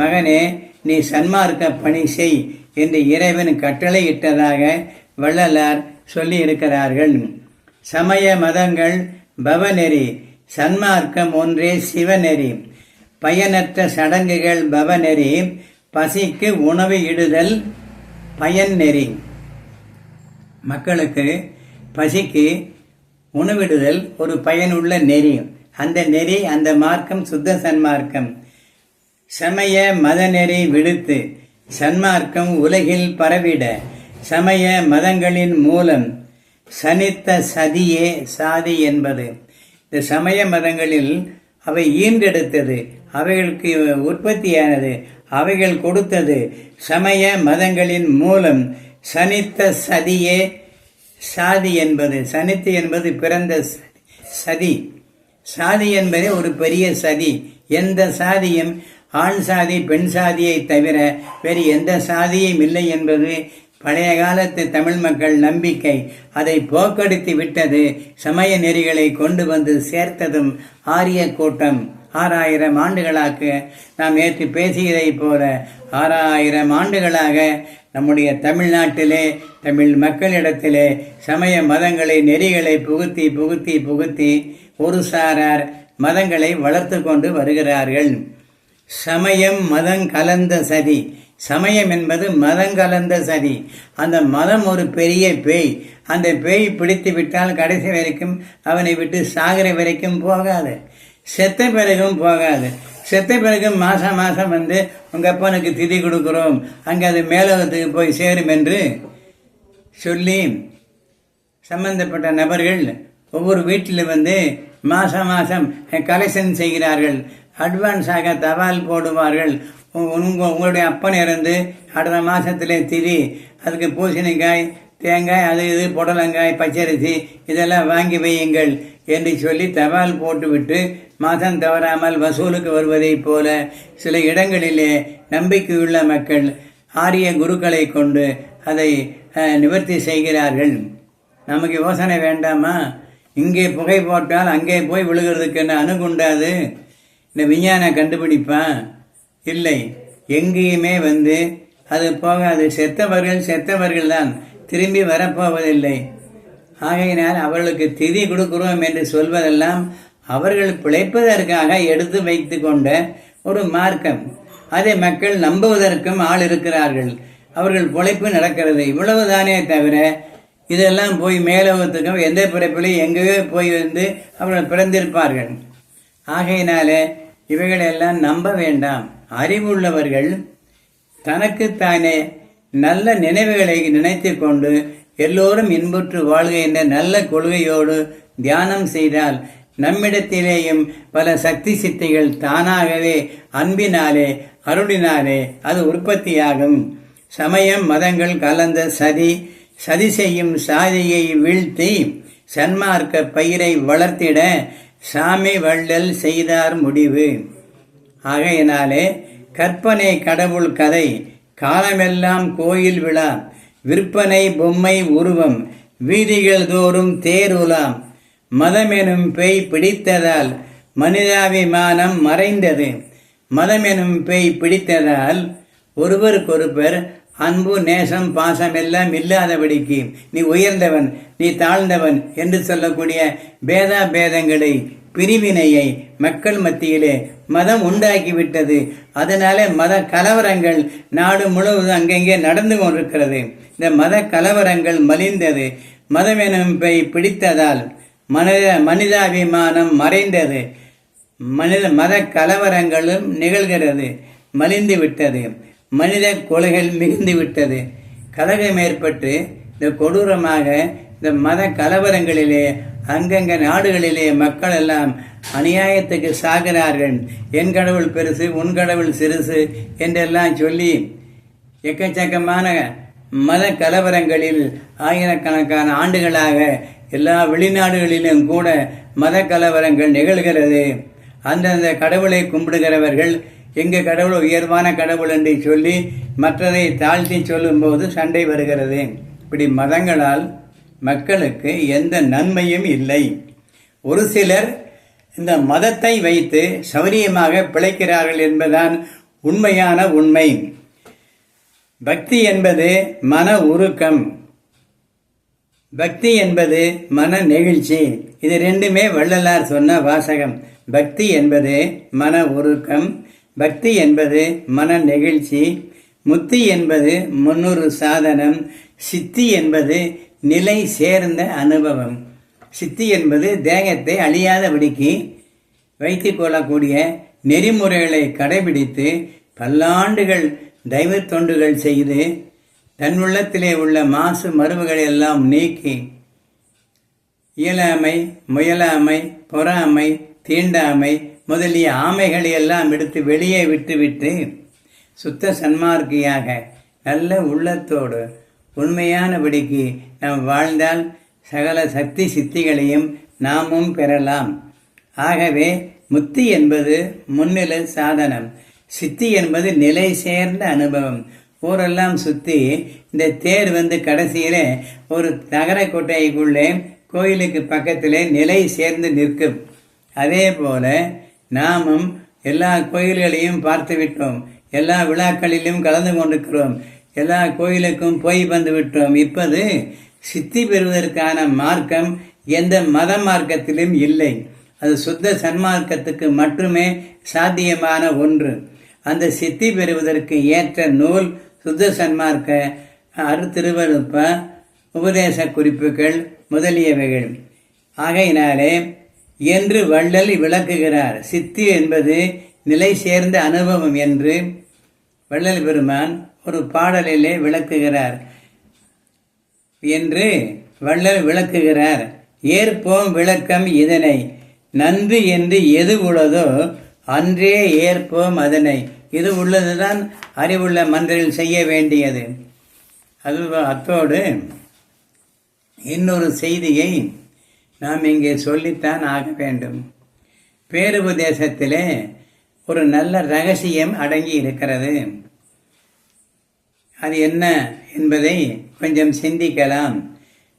மகனே நீ சன்மார்க்க பணி செய் என்று இறைவன் கட்டளை இட்டதாக வள்ளலார் சொல்லி இருக்கிறார்கள். சமய மதங்கள் பவநெறி, சன்மார்க்கம் ஒன்றே சிவநெறி. பயனற்ற சடங்குகள் பவநெறி, பசிக்கு உணவு இடுதல் பயன் நெறி. மக்களுக்கு பசிக்கு உணவிடுதல் ஒரு பயனுள்ள நெறி. அந்த நெறி அந்த மார்க்கம் சுத்த சன்மார்க்கம். சமய மத நெறி விடுத்து சன்மார்க்கம் உலகில் பரவிட சமய மதங்களின் மூலம் சனித்த சதியே சாதி என்பது. இந்த சமய மதங்களில் அவை ஈன்றெடுத்தது, அவைகளுக்கு உற்பத்தியானது, அவைகள் கொடுத்தது சமய மதங்களின் மூலம் சனித்த சதியே சாதி என்பது. சனித்து என்பது பிறந்த சதி, சாதி என்பதே ஒரு பெரிய சதி. எந்த சாதியும் ஆண் சாதி பெண் சாதியை தவிர வேறு எந்த சாதியும் இல்லை என்பது பழைய காலத்து தமிழ் மக்கள் நம்பிக்கை. அதை போக்கடித்து விட்டது சமய நெறிகளை கொண்டு வந்து சேர்த்ததும் ஆரிய கூட்டம். 6000 ஆண்டுகளாக நாம் நேற்று பேசியதை போல 6000 ஆண்டுகளாக நம்முடைய தமிழ்நாட்டிலே தமிழ் மக்களிடத்திலே சமய மதங்களை நெறிகளை புகுத்தி புகுத்தி புகுத்தி ஒரு சாரார் மதங்களை வளர்த்து கொண்டு வருகிறார்கள். சமயம் மதம் கலந்த சதி. சமயம் என்பது மதம் கலந்த சதி. அந்த மதம் ஒரு பெரிய பேய். அந்த பேய் பிடித்து விட்டால் கடைசி வரைக்கும் அவனை விட்டு சாகிற வரைக்கும் போகாது, செத்த பிறகும் போகாது. செத்த பிறகு மாசம் வந்து உங்கள் அப்பனுக்கு திதி கொடுக்குறோம், அங்கே அது மேலோகத்துக்கு போய் சேரும் என்று சொல்லி சம்பந்தப்பட்ட நபர்கள் ஒவ்வொரு வீட்டில் வந்து மாதம் கலெக்ஷன் செய்கிறார்கள். அட்வான்ஸாக தபால் போடுவார்கள். உங்களுடைய அப்பன் இறந்து அடுத்த மாதத்தில் திதி, அதுக்கு பூசணிக்காய் தேங்காய் அது இது புடலங்காய் பச்சரிசி இதெல்லாம் வாங்கி வையுங்கள் என்று சொல்லி தபால் போட்டுவிட்டு மாதம் தவறாமல் வசூலுக்கு வருவதைப் போல சில இடங்களிலே நம்பிக்கையுள்ள மக்கள் ஆரிய குருக்களை கொண்டு அதை நிவர்த்தி செய்கிறார்கள். நமக்கு யோசனை வேண்டாமா? இங்கே புகை போட்டால் அங்கே போய் விழுகிறதுக்கு என்ன அணுகுண்டாது? இந்த விஞ்ஞான கண்டுபிடிப்பான் இல்லை. எங்கேயுமே அது போகாது. செத்தவர்கள் தான், திரும்பி வரப்போவதில்லை. ஆகையினால் அவர்களுக்கு திதி கொடுக்கிறோம் என்று சொல்வதெல்லாம் அவர்கள் பிழைப்பதற்காக எடுத்து வைத்து கொண்ட ஒரு மார்க்கம். அதை மக்கள் நம்புவதற்கும் ஆள் இருக்கிறார்கள். அவர்கள் பிழைப்பு நடக்கிறது. இவ்வளவுதானே தவிர இதெல்லாம் போய் மேலோகத்துக்கும் எந்த பிறப்பிலையும் எங்கேயோ போய் அவர்கள் பிறந்திருப்பார்கள். ஆகையினாலே இவைகளெல்லாம் நம்ப வேண்டாம். அறிவுள்ளவர்கள் தனக்குத்தானே நல்ல நினைவுகளை நினைத்து கொண்டு எல்லோரும் இன்புற்று வாழ்க என்ற நல்ல கொள்கையோடு தியானம் செய்தால் நம்மிடத்திலேயும் பல சக்தி சித்திகள் தானாகவே அன்பினாலே அருளினாலே அது உற்பத்தியாகும். சமயம் மதங்கள் கலந்த சதி செய்யும் சாதியை வீழ்த்தி சன்மார்க்க பயிரை வளர்த்திட சாமி வள்ளல் செய்தார் முடிவு. ஆகையினாலே கற்பனை கடவுள் கதை, காலமெல்லாம் கோயில் விழா, விற்பனை பொம்மை உருவம், வீதிகள் தோறும் தேருலாம், மதமெனும் பேய் பிடித்ததால் மனிதாபிமானம் மறைந்தது. மதமெனும் பேய் பிடித்ததால் ஒருவருக்கொருவர் அன்பு நேசம் பாசம் எல்லாம் இல்லாதபடிக்கு நீ உயர்ந்தவன் நீ தாழ்ந்தவன் என்று சொல்லக்கூடிய பேதங்களை பிரிவினையை மக்கள் மத்தியிலே மதம் உண்டாக்கிவிட்டது. அதனாலே மத கலவரங்கள் நாடு முழுவதும் அங்கங்கே நடந்து கொண்டிருக்கிறது. இந்த மத கலவரங்கள் மலிந்தது. மதமெனும் பேய் பிடித்ததால் மனிதாபிமானம் மறைந்தது. மத கலவரங்களும் நிகழ்கிறது, மலிந்து விட்டது. மனித கொலைகள் மிகுந்து விட்டது. கலகம் ஏற்பட்டு இந்த கொடூரமாக இந்த மத கலவரங்களிலே அங்கங்க நாடுகளிலே மக்கள் எல்லாம் அநியாயத்துக்கு சாகிறார்கள். என் கடவுள் பெருசு, உன் கடவுள் சிறுசு என்றெல்லாம் சொல்லி எக்கச்சக்கமான மத கலவரங்களில் ஆயிரக்கணக்கான ஆண்டுகளாக எல்லா வெளிநாடுகளிலும் கூட மத கலவரங்கள் நிகழ்கிறது. அந்தந்த கடவுளை கும்பிடுகிறவர்கள் எங்கள் கடவுள் உயர்வான கடவுள் என்று சொல்லி மற்றதை தாழ்த்தி சொல்லும்போது சண்டை வருகிறது. இப்படி மதங்களால் மக்களுக்கு எந்த நன்மையும் இல்லை. ஒரு சிலர் இந்த மதத்தை வைத்து சௌரியமாக பிழைக்கிறார்கள் என்பதுதான் உண்மையான உண்மை. பக்தி என்பது மன உருக்கம், பக்தி என்பது மன நெகிழ்ச்சி. இது ரெண்டுமே வள்ளலார் சொன்ன வாசகம். பக்தி என்பது மன உருக்கம், பக்தி என்பது மன நெகிழ்ச்சி, முத்தி என்பது முன்னொரு சாதனம், சித்தி என்பது நிலை சேர்ந்த அனுபவம். சித்தி என்பது தேகத்தை அழியாதபடிக்கு வைத்து கொள்ளக்கூடிய நெறிமுறைகளை கடைபிடித்து பல்லாண்டுகள் தெய்வ தொண்டுகள் செய்து தன்னுள்ளத்திலே உள்ள மாசு மருவுகளை எல்லாம் நீக்கி இயலாமை, முயலாமை, பொறாமை, தீண்டாமை முதலிய ஆமைகளை எல்லாம் எடுத்து வெளியே விட்டுவிட்டு சுத்த சன்மார்க்கியாக நல்ல உள்ளத்தோடு உண்மையானபடிக்கு நாம் வாழ்ந்தால் சகல சக்தி சித்திகளையும் நாமும் பெறலாம். ஆகவே முத்தி என்பது முன்னிலை சாதனம், சித்தி என்பது நிலை சேர்ந்த அனுபவம். ஊரெல்லாம் சுற்றி இந்த தேர் கடைசியிலே ஒரு நகர கோட்டைக்குள்ளே கோயிலுக்கு பக்கத்திலே நிலை சேர்ந்து நிற்கும். அதே போல நாமும் எல்லா கோயில்களையும் பார்த்து விட்டோம், எல்லா விழாக்களிலும் கலந்து கொண்டிருக்கிறோம், எல்லா கோயிலுக்கும் போய் வந்து விட்டோம். இப்போது சித்தி பெறுவதற்கான மார்க்கம் எந்த மத மார்க்கத்திலும் இல்லை. அது சுத்த சன்மார்க்கத்துக்கு மட்டுமே சாத்தியமான ஒன்று. அந்த சித்தி பெறுவதற்கு ஏற்ற நூல் சுத்த சன்மார்க்க அருத்திருவருப்ப, உபதேச குறிப்புகள் முதலியவைகள். ஆகையினாலே என்று வள்ளல் விளக்குகிறார். சித்தி என்பது நிலை சேர்ந்த அனுபவம் என்று வள்ளல் பெருமான் ஒரு பாடலிலே விளக்குகிறார் என்று வள்ளல் விளக்குகிறார். ஏற்போம் விளக்கம் இதனை, நன்று என்று எது உள்ளதோ அன்றே ஏற்போம் அதனை. இது உள்ளதுதான் அறிவுள்ள மன்றில் செய்ய வேண்டியது. அத்தோடு இன்னொரு செய்தியை நாம் இங்கே சொல்லித்தான் ஆக வேண்டும். பேருபதேசத்திலே ஒரு நல்ல ரகசியம் அடங்கி இருக்கிறது. அது என்ன என்பதை கொஞ்சம் சிந்திக்கலாம்.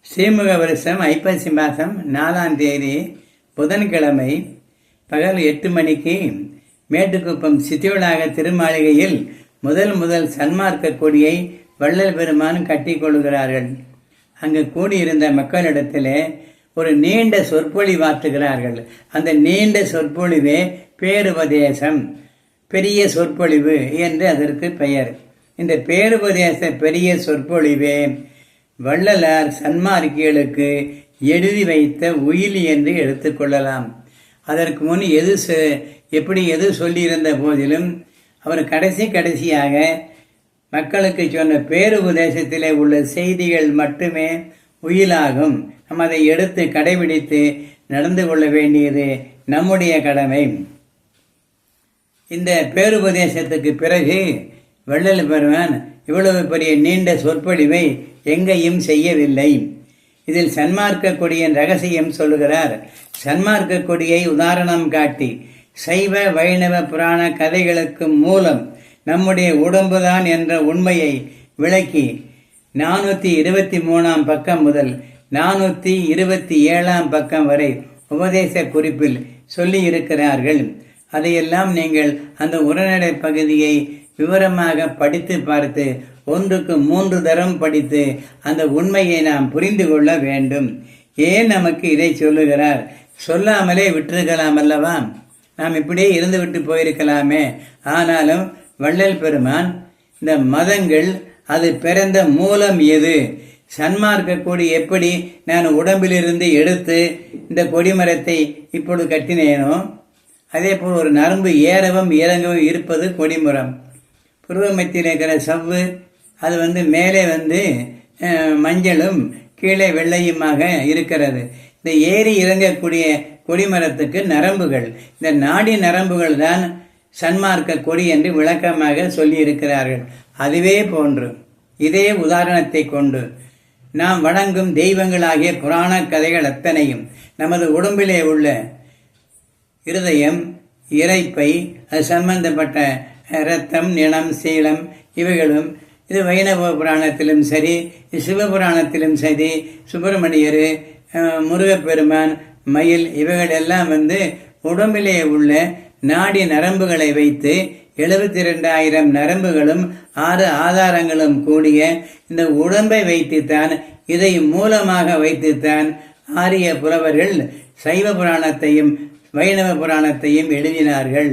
ஸ்ரீமுக வருஷம் ஐப்பசி மாதம் 4ஆம் தேதி புதன்கிழமை பகல் 8 மணிக்கு மேட்டுக்குப்பம் சித்திவளாக திருமாளிகையில் முதல் சன்மார்க்க கொடியை வள்ளல் பெருமான் கட்டி கொள்கிறார்கள். அங்கு கூடியிருந்த மக்களிடத்திலே ஒரு நீண்ட சொற்பொழிவாற்றுகிறார்கள். அந்த நீண்ட சொற்பொழிவே பேருபதேசம், பெரிய சொற்பொழிவு என்று அதற்கு பெயர். இந்த பேருபதேச பெரிய சொற்பொழிவே வள்ளலார் சன்மார்க்கிகளுக்கு எழுதி வைத்த உயிலி என்று எடுத்துக்கொள்ளலாம். அதற்கு முன் எது சொல்லியிருந்த போதிலும் அவர் கடைசியாக மக்களுக்கு சொன்ன பேருபதேசத்திலே உள்ள செய்திகள் மட்டுமே உயிலாகும். நம்ம அதை எடுத்து கடைபிடித்து நடந்து கொள்ள வேண்டியது நம்முடைய கடமை. இந்த பேருபதேசத்துக்கு பிறகு வள்ளல் பெருமான் இவ்வளவு பெரிய நீண்ட சொற்பொழிவை எங்கேயும் செய்யவில்லை. இதில் சன்மார்க்க கொடியின் ரகசியம் சொல்லுகிறார். சன்மார்க்க கொடியை உதாரணம் காட்டி சைவ வைணவ புராண கதைகளுக்கு மூலம் நம்முடைய உடம்புதான் என்ற உண்மையை விளக்கி 423ஆம் பக்கம் முதல் 427ஆம் பக்கம் வரை உபதேச குறிப்பில் சொல்லி இருக்கிறார்கள். அதையெல்லாம் நீங்கள் அந்த உரைநடை பகுதியை விவரமாக படித்து பார்த்து 1க்கு 3 தரம் படித்து அந்த உண்மையை நாம் புரிந்து கொள்ள வேண்டும். ஏன் நமக்கு இதை சொல்லுகிறார்? சொல்லாமலே விட்டிருக்கலாம் அல்லவா? நாம் இப்படியே இருந்து விட்டு போயிருக்கலாமே. ஆனாலும் வள்ளல் பெருமான் இந்த மதங்கள் அது பிறந்த மூலம் எது, சன்மார்க்க கொடி எப்படி நான் உடம்பிலிருந்து எடுத்து இந்த கொடிமரத்தை இப்பொழுது கட்டினேனோ அதே போல் ஒரு நரம்பு ஏறவும் இறங்கவும் இருப்பது கொடிமரம். புருவமத்தில் இருக்கிற சவ்வு அது மேலே மஞ்சளும் கீழே வெள்ளையுமாக இருக்கிறது. இந்த ஏறி இறங்கக்கூடிய கொடிமரத்துக்கு நரம்புகள், இந்த நாடி நரம்புகள் தான் சன்மார்க்க கொடி என்று விளக்கமாக சொல்லி இருக்கிறார்கள். அதுவே போன்று இதே உதாரணத்தை கொண்டு நாம் வணங்கும் தெய்வங்களாகிய புராண கதைகள் அத்தனையும் நமது உடம்பிலே உள்ள இருதயம், இறைப்பை, அது சம்பந்தப்பட்ட இரத்தம், நிலம், சீலம் இவைகளும் இது வைணவ புராணத்திலும் சரி, சிவபுராணத்திலும் சரி, சுப்பிரமணியர், முருகப்பெருமான், மயில் இவைகள் எல்லாம் உடம்பிலே உள்ள நாடி நரம்புகளை வைத்து 72,000 நரம்புகளும் 6 ஆதாரங்களும் கூடிய இந்த உடம்பை வைத்துத்தான், இதை மூலமாக வைத்துத்தான் ஆரிய புலவர்கள் சைவ புராணத்தையும் வைணவ புராணத்தையும் எழுதினார்கள்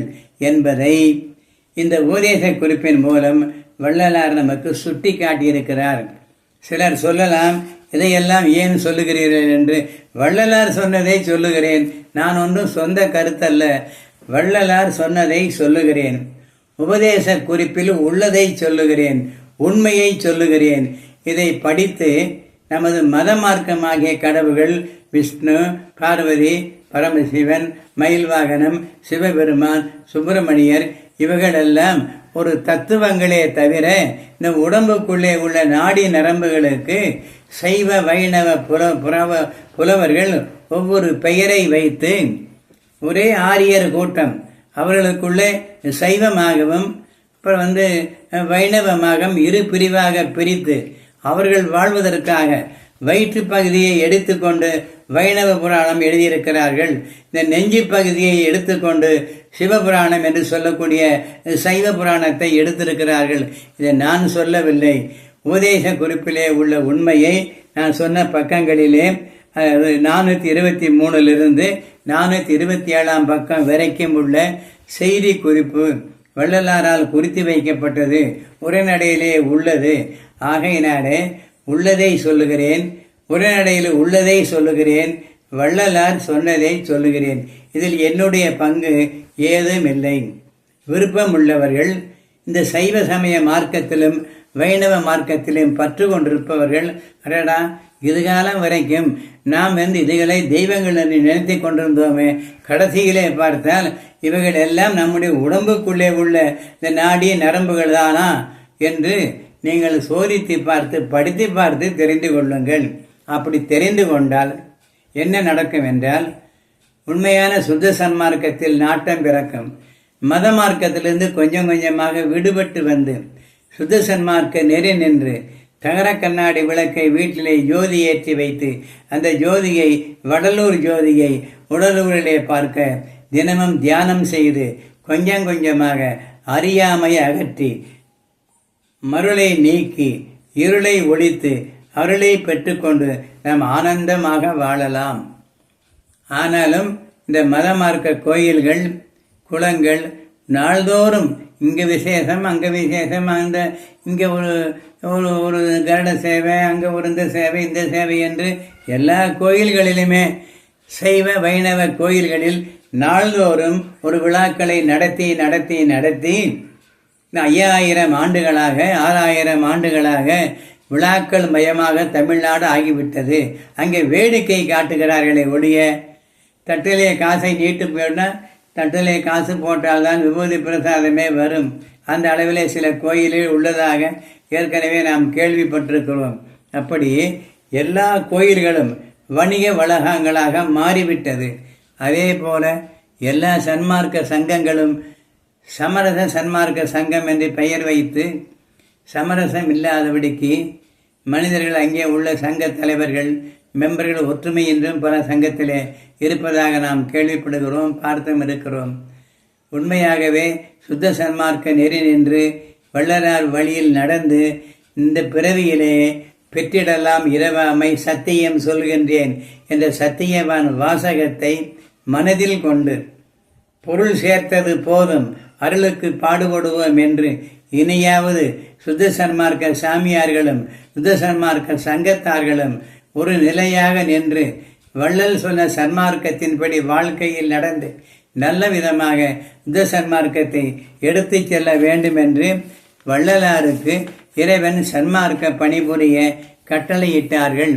என்பதை இந்த உபதேச குறிப்பின் மூலம் வள்ளலார் நமக்கு சுட்டி காட்டியிருக்கிறார். சிலர் சொல்லலாம், இதையெல்லாம் ஏன் சொல்லுகிறீர்கள் என்று. வள்ளலார் சொன்னதை சொல்லுகிறேன். நான் ஒன்றும் சொந்த கருத்தல்ல, வள்ளலார் சொன்னதை சொல்லுகிறேன். உபதேச குறிப்பில் உள்ளதை சொல்லுகிறேன், உண்மையை சொல்லுகிறேன். இதை படித்து நமது மத மார்க்கமாகிய கடவுள்கள் விஷ்ணு, பார்வதி, பரமசிவன், மயில்வாகனம், சிவபெருமான், சுப்பிரமணியர் இவைகளெல்லாம் ஒரு தத்துவங்களே தவிர இந்த உடம்புக்குள்ளே உள்ள நாடி நரம்புகளுக்கு சைவ வைணவ புலவர்கள் ஒவ்வொரு பெயரை வைத்து ஒரே ஆரியர் கூட்டம் அவர்களுக்குள்ளே சைவமாகவும் அப்புறம் வைணவமாகவும் இரு பிரிவாக பிரித்து அவர்கள் வாழ்வதற்காக வயிற்று பகுதியை எடுத்துக்கொண்டு வைணவ புராணம் எழுதியிருக்கிறார்கள். இந்த நெஞ்சு பகுதியை எடுத்துக்கொண்டு சிவபுராணம் என்று சொல்லக்கூடிய சைவ புராணத்தை எடுத்திருக்கிறார்கள். இதை நான் சொல்லவில்லை. உபதேச குறிப்பிலே உள்ள உண்மையை நான் சொன்ன பக்கங்களிலே 423 427 பக்கம் வரைக்கும் உள்ள செய்தி குறிப்பு வள்ளலாரால் குறித்து வைக்கப்பட்டது, உரைநடையிலே உள்ளது. ஆகையினாலே உள்ளதை சொல்லுகிறேன், உரைநடையில் உள்ளதை சொல்லுகிறேன், வள்ளலார் சொன்னதை சொல்லுகிறேன். இதில் என்னுடைய பங்கு ஏதும் இல்லை. விருப்பம் உள்ளவர்கள் இந்த சைவ சமய மார்க்கத்திலும் வைணவ மார்க்கத்திலும் பற்று கொண்டிருப்பவர்கள், அடடா இதுகாலம் வரைக்கும் நாம் இதுகளை தெய்வங்கள் என்று நினைத்து கொண்டிருந்தோமே, கடைசியிலே பார்த்தால் இவைகள் எல்லாம் நம்முடைய உடம்புக்குள்ளே உள்ள இந்த நாடி நரம்புகள் தானா என்று நீங்கள் சோதித்து பார்த்து படித்து பார்த்து தெரிந்து கொள்ளுங்கள். அப்படி தெரிந்து கொண்டால் என்ன நடக்கும் என்றால், உண்மையான சுத்த சன்மார்க்கத்தில் நாட்டம் பிறக்கும். மத மார்க்கத்திலிருந்து கொஞ்சம் கொஞ்சமாக விடுபட்டு வந்து சுத்த சன்மார்க்க நெறி நின்று தகர கண்ணாடி விளக்கை வீட்டிலே ஜோதி ஏற்றி வைத்து அந்த ஜோதியை, வடலூர் ஜோதியை உடலூரிலே பார்க்க தினமும் தியானம் செய்து கொஞ்சம் கொஞ்சமாக அறியாமை அகற்றி மருளை நீக்கி இருளை ஒழித்து அருளை பெற்றுக்கொண்டு நாம் ஆனந்தமாக வாழலாம். ஆனாலும் இந்த மத மார்க்க கோயில்கள், குளங்கள் நாள்தோறும் இங்கே விசேஷம், அங்கே விசேஷம், அந்த இங்கே ஒரு ஒரு ஒரு கருட சேவை, அங்கே ஒரு இந்த சேவை, இந்த சேவை என்று எல்லா கோயில்களிலுமே சைவ வைணவ கோயில்களில் நாள்தோறும் ஒரு விழாக்களை நடத்தி நடத்தி நடத்தி 5000 ஆண்டுகளாக 6000 ஆண்டுகளாக விழாக்கள் மயமாக தமிழ்நாடு ஆகிவிட்டது. அங்கே வேடிக்கை காட்டுகிறார்களே ஒழிய, தட்டிலே காசை நீட்டு போனால் தட்டிலே காசு போட்டால்தான் விபூதி பிரசாதமே வரும். அந்த அளவிலே சில கோயிலில் உள்ளதாக ஏற்கனவே நாம் கேள்விப்பட்டிருக்கிறோம். அப்படி எல்லா கோயில்களும் வணிக வளாகங்களாக மாறிவிட்டது. அதே போல எல்லா சன்மார்க்க சங்கங்களும் சமரச சன்மார்க்க சங்கம் என்று பெயர் வைத்து சமரசம் இல்லாதபடிக்கு மனிதர்கள் அங்கே உள்ள சங்க தலைவர்கள், மெம்பர்கள் ஒற்றுமையின்றும் பல சங்கத்திலே இருப்பதாக நாம் கேள்விப்படுகிறோம், பார்த்தும் இருக்கிறோம். உண்மையாகவே சுத்த சன்மார்க்க நெறி நின்று வள்ளலார் வழியில் நடந்து இந்த பிறவியிலே பெற்றிடலாம் இரவாமை சத்தியம் சொல்கின்றேன் என்ற சத்தியவான் வாசகத்தை மனதில் கொண்டு பொருள் சேர்த்தது போதும் அருளுக்கு பாடுபடுவோம் என்று இனியாவது சுத்த சன்மார்க்க சாமியார்களும் சுத்த சன்மார்க்க சங்கத்தார்களும் ஒரு நிலையாக நின்று வள்ளல் சொன்ன சன்மார்க்கத்தின்படி வாழ்க்கையில் நடந்து நல்ல விதமாக சுத்த சன்மார்க்கத்தை எடுத்து செல்ல வேண்டும் என்று வள்ளலாருக்கு இறைவன் சன்மார்க்க பணிபுரிய கட்டளையிட்டார்கள்.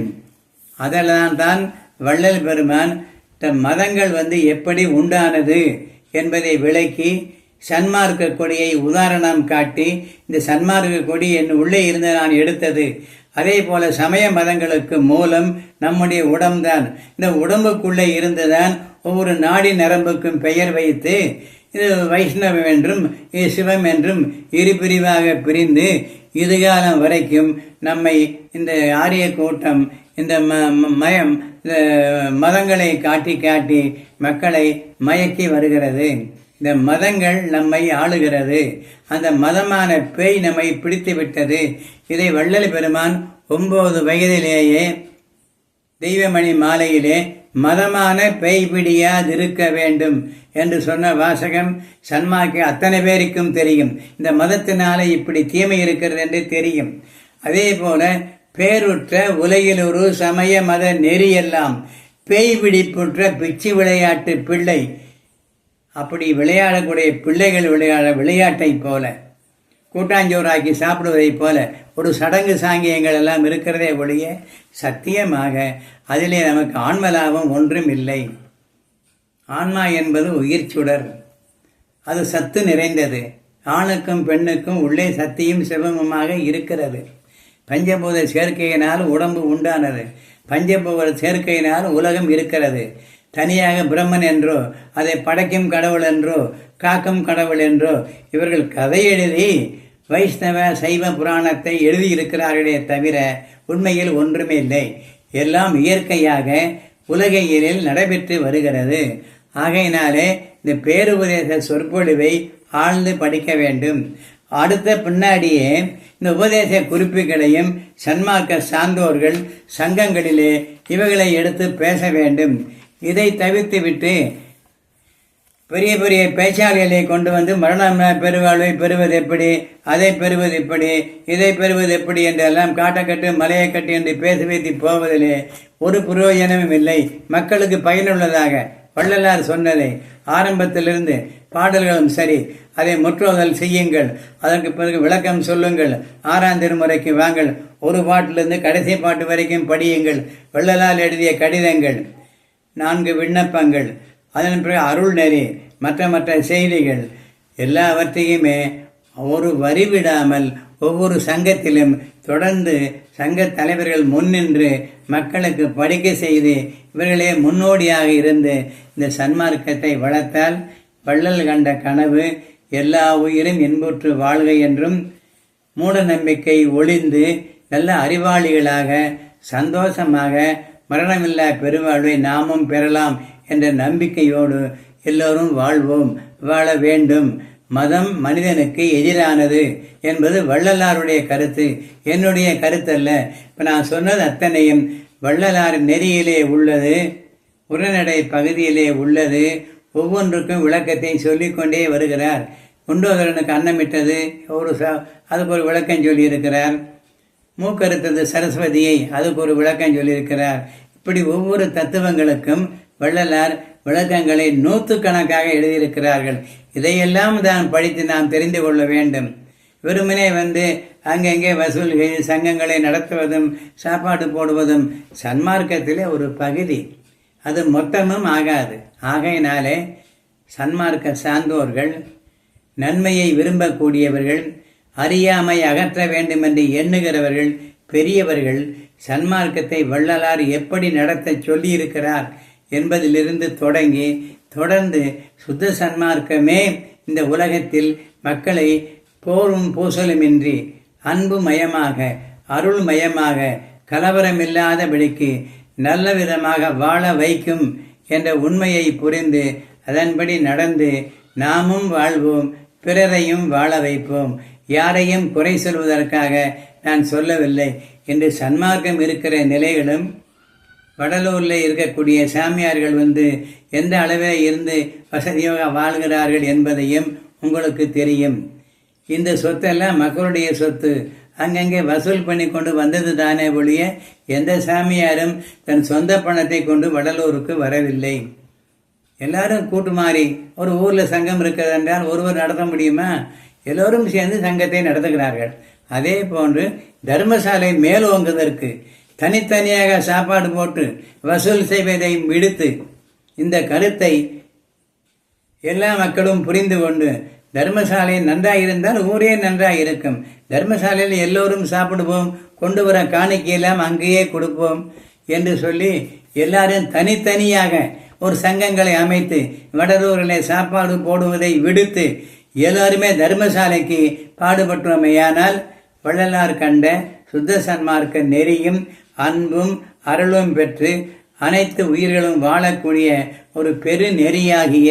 அதெல்லாம் தான் வள்ளல் பெருமான் மதங்கள் எப்படி உண்டானது என்பதை விளக்கி சன்மார்க்க கொடியை உதாரணம் காட்டி, இந்த சன்மார்க்க கொடி என் உள்ளே இருந்து நான் எடுத்தது. அதே போல சமய மதங்களுக்கு மூலம் நம்முடைய உடம்தான். இந்த உடம்புக்குள்ளே இருந்துதான் ஒவ்வொரு நாடி நரம்புக்கும் பெயர் வைத்து இது வைஷ்ணவம் என்றும் இது சிவம் என்றும் இரு பிரிவாக பிரிந்து இதுகாலம் வரைக்கும் நம்மை இந்த ஆரிய கூட்டம் இந்த மயம் மதங்களை காட்டி காட்டி மக்களை மயக்கி வருகிறது. இந்த மதங்கள் நம்மை ஆளுகிறது. அந்த மதமான பேய் நம்மை பிடித்து விட்டது. இதை வள்ளல் பெருமான் 9 வயதிலேயே தெய்வமணி மாலையிலே மதமான பேய் பிடியாதிருக்க வேண்டும் என்று சொன்ன வாசகம் சன்மார்க்க அத்தனை பேருக்கும் தெரியும். இந்த மதத்தினால இப்படி தீமை இருக்கிறது என்று தெரியும். அதே போல பேருற்ற உலகில் ஒரு சமய மத நெறியெல்லாம் பேய் பிடிப்புற்ற பிச்சு விளையாட்டு பிள்ளை. அப்படி விளையாடக்கூடிய பிள்ளைகள் விளையாட்டை போல, கூட்டாஞ்சோறாக்கி சாப்பிடுவதைப் போல ஒரு சடங்கு சாங்கியங்கள் எல்லாம் இருக்கிறதே ஒழிய சத்தியமாக அதிலே நமக்கு ஆன்ம லாபம் ஒன்றும் இல்லை. ஆன்மா என்பது உயிர் சுடர், அது சத்து நிறைந்தது. ஆணுக்கும் பெண்ணுக்கும் உள்ளே சத்தியும் சிவமுமாக இருக்கிறது. பஞ்சபூத சேர்க்கையினால் உடம்பு உண்டானது. பஞ்சபூத சேர்க்கையினால் உலகம் இருக்கிறது. தனியாக பிரம்மன் என்றோ அதை படைக்கும் கடவுள் என்றோ காக்கும் கடவுள் என்றோ இவர்கள் கதை எழுதி வைஷ்ணவ சைவ புராணத்தை எழுதியிருக்கிறார்களே தவிர உண்மையில் ஒன்றுமே இல்லை. எல்லாம் இயற்கையாக உலகையிலில் நடைபெற்று வருகிறது. ஆகையினாலே இந்த பேருபதேச சொற்பொழிவை ஆழ்ந்து படிக்க வேண்டும். அடுத்த பின்னாடியே இந்த உபதேச குறிப்புகளையும் சன்மார்க்க சார்ந்தோர்கள் சங்கங்களிலே இவைகளை எடுத்து பேச வேண்டும். இதை தவிர்த்து விட்டு பெரிய பெரிய பேச்சாளர்களை கொண்டு வந்து மரண பெருவாழ்வை பெறுவது எப்படி, அதை பெறுவது எப்படி, இதை பெறுவது எப்படி என்றெல்லாம் காட்டக்கட்டு மலையை கட்டு என்று பேசி வைத்து போவதிலே ஒரு பிரயோஜனமும் இல்லை. மக்களுக்கு பயனுள்ளதாக வள்ளலார் சொன்னதை ஆரம்பத்திலிருந்து பாடல்களும் சரி அதை முற்றோதல் செய்யுங்கள். அதற்கு பிறகு விளக்கம் சொல்லுங்கள். 6ஆம் திருமுறைக்கு வாங்கள். ஒரு பாட்டிலிருந்து கடைசி பாட்டு வரைக்கும் படியுங்கள். வள்ளலார் எழுதிய கடிதங்கள், 4 விண்ணப்பங்கள், அதன் பிறகு அருள் நெறி, மற்ற செய்திகள் எல்லாவற்றையுமே ஒரு வரி விடாமல் ஒவ்வொரு சங்கத்திலும் தொடர்ந்து சங்க தலைவர்கள் முன்னின்று மக்களுக்கு படிக்க செய்து இவர்களே முன்னோடியாக இருந்து இந்த சன்மார்க்கத்தை வளர்த்தால் வள்ளல் கண்ட கனவு எல்லா உயிரும் இன்புற்று வாழ்க என்றும் மூட நம்பிக்கை ஒளிந்து நல்ல அறிவாளிகளாக சந்தோஷமாக மரணமில்லா பெருவாழ்வை நாமும் பெறலாம் என்ற நம்பிக்கையோடு எல்லோரும் வாழ்வோம், வாழ வேண்டும். மதம் மனிதனுக்கு எதிரானது என்பது வள்ளலாருடைய கருத்து, என்னுடைய கருத்தல்ல. இப்போ நான் சொன்னது அத்தனையும் வள்ளலார் நெறியிலே உள்ளது, உரைநடை பகுதியிலே உள்ளது. ஒவ்வொன்றுக்கும் விளக்கத்தை சொல்லிக்கொண்டே வருகிறார். குண்டோதரனுக்கு அன்னமிட்டது அதுக்கு ஒரு விளக்கம் சொல்லியிருக்கிறார். மூக்கறுத்தது சரஸ்வதியை, அதுக்கு ஒரு விளக்கம் சொல்லியிருக்கிறார். இப்படி ஒவ்வொரு தத்துவங்களுக்கும் வள்ளலார் விளக்கங்களை நூற்றுக்கணக்காக எழுதியிருக்கிறார்கள். இதையெல்லாம் தான் படித்து நாம் தெரிந்து கொள்ள வேண்டும். வெறுமனே அங்கங்கே வசூல்கள் சங்கங்களை நடத்துவதும் சாப்பாடு போடுவதும் சன்மார்க்கத்திலே ஒரு பகுதி, அது மொத்தமும் ஆகாது. ஆகையினாலே சன்மார்க்க சார்ந்தோர்கள், நன்மையை விரும்பக்கூடியவர்கள், அறியாமை அகற்ற வேண்டும் என்று எண்ணுகிறவர்கள், பெரியவர்கள் சன்மார்க்கத்தை வள்ளலார் எப்படி நடத்த சொல்லியிருக்கிறார் என்பதிலிருந்து தொடர்ந்து சுத்த சன்மார்க்கமே இந்த உலகத்தில் மக்களை போரும் பூசலுமின்றி அன்பு மயமாக அருள் மயமாக கலவரமில்லாதபடிக்கு நல்ல விதமாக வாழ வைக்கும் என்ற உண்மையை புரிந்து அதன்படி நடந்து நாமும் வாழ்வோம், பிறரையும் வாழ வைப்போம். யாரையும் குறை சொல்வதற்காக நான் சொல்லவில்லை. என்று சன்மார்க்கம் இருக்கிற நிலைகளும் வடலூரில் இருக்கக்கூடிய சாமியார்கள் எந்த அளவில் இருந்து வசதியாக வாழ்கிறார்கள் என்பதையும் உங்களுக்கு தெரியும். இந்த சொத்தெல்லாம் மக்களுடைய சொத்து, அங்கங்கே வசூல் பண்ணி கொண்டு வந்தது தானே ஒழிய எந்த சாமியாரும் தன் சொந்த பணத்தை கொண்டு வடலூருக்கு வரவில்லை. எல்லாரும் கூட்டு மாறி ஒரு ஊரில் சங்கம் இருக்கிறது என்றால் ஒருவர் நடத்த முடியுமா? எல்லோரும் சேர்ந்து சங்கத்தை நடத்துகிறார்கள். அதே போன்று தர்மசாலை மேலோங்குவதற்கு தனித்தனியாக சாப்பாடு போட்டு வசூல் செய்வதை விடுத்து இந்த கருத்தை எல்லா மக்களும் புரிந்து கொண்டு தர்மசாலை நன்றாக இருந்தால் ஊரே நன்றாக இருக்கும். தர்மசாலையில் எல்லோரும் சாப்பிடுவோம், கொண்டு வர காணிக்கையெல்லாம் அங்கேயே கொடுப்போம் என்று சொல்லி எல்லாரும் தனித்தனியாக ஒரு சங்கங்களை அமைத்து வடலூரில் சாப்பாடு போடுவதை விடுத்து எல்லாருமே தர்மசாலைக்கு பாடுபட்டோமையானால் வள்ளலார் கண்ட சுத்த சன்மார்க்க நெறியும் அன்பும் அருளும் பெற்று அனைத்து உயிர்களும் வாழக்கூடிய ஒரு பெரு நெறியாகிய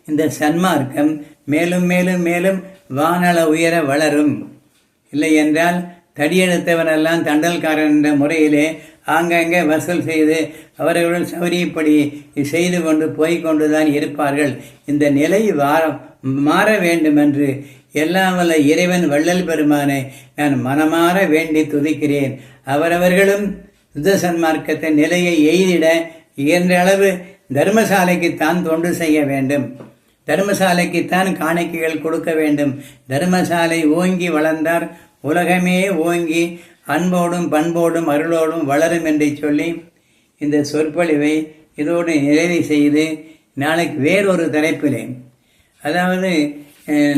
இந்த சன்மார்க்கம் மேலும் மேலும் மேலும் வானள உயர வளரும். இல்லை என்றால் தடியெடுத்தவரெல்லாம் தண்டல்காரன் என்ற முறையிலே ஆங்கங்கே வசூல் செய்து அவர்களுடன் சௌரியப்படி செய்து கொண்டு போய்கொண்டுதான் இருப்பார்கள். இந்த நிலை மாற வேண்டும் என்று எல்லாம் வல்ல இறைவன் வள்ளல் பெருமானை நான் மனமாற வேண்டி துதிக்கிறேன். அவரவர்களும் சுத்த சன்மார்க்கத்தை நிலையை எய்திட இயன்ற அளவு தர்மசாலைக்குத்தான் தொண்டு செய்ய வேண்டும், தர்மசாலைக்குத்தான் காணிக்கைகள் கொடுக்க வேண்டும். தர்மசாலை ஓங்கி வளர்ந்தார் உலகமே ஓங்கி அன்போடும் பண்போடும் அருளோடும் வளரும் என்று சொல்லி இந்த சொற்பொழிவை இதோடு நிறைவு செய்து நாளைக்கு வேறொரு தலைப்பிலே, அதாவது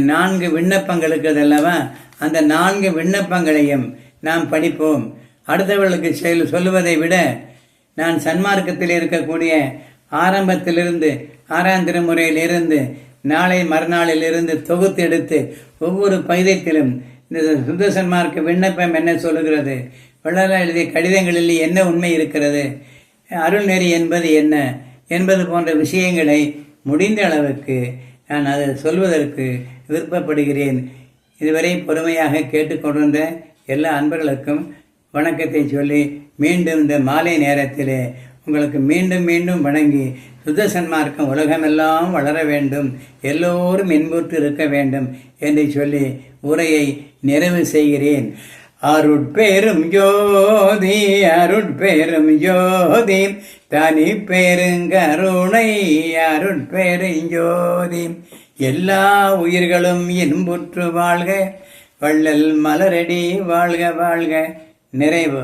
4 விண்ணப்பங்களுக்கு அல்லவா, அந்த 4 விண்ணப்பங்களையும் நாம் படிப்போம். அடுத்தவர்களுக்கு சொல்லுவதை விட நான் சன்மார்க்கத்தில் இருக்கக்கூடிய ஆரம்பத்திலிருந்து 6ஆம் திருமுறையிலிருந்து நாளை மறுநாளிலிருந்து தொகுத்து எடுத்து ஒவ்வொரு பகுதியிலும் இந்த சுத்த சன்மார்க்க விண்ணப்பம் என்ன சொல்லுகிறது, வள்ளலார் எழுதிய கடிதங்களில் என்ன உண்மை இருக்கிறது, அருள்நெறி என்பது என்ன என்பது போன்ற விஷயங்களை முடிந்த அளவுக்கு நான் அதை சொல்வதற்கு விருப்பப்படுகிறேன். இதுவரை பொறுமையாக கேட்டுக்கொண்டிருந்த எல்லா அன்பர்களுக்கும் வணக்கத்தை சொல்லி மீண்டும் இந்த மாலை நேரத்திலே உங்களுக்கு மீண்டும் மீண்டும் வணங்கி சுத்த சன்மார்க்கம் உலகமெல்லாம் வளர வேண்டும், எல்லோரும் இன்புற்று இருக்க வேண்டும் என்று சொல்லி உரையை நிறைவு செய்கிறேன். அருட்பெரும் ஜோதி அருட்பெரும் ஜோதி தனி பெருங்கருணை அருட்பெருஞ்சோதி எல்லா உயிர்களும் இன்புற்று வாழ்க, வள்ளல் மலரடி வாழ்க வாழ்க. நிறைவு.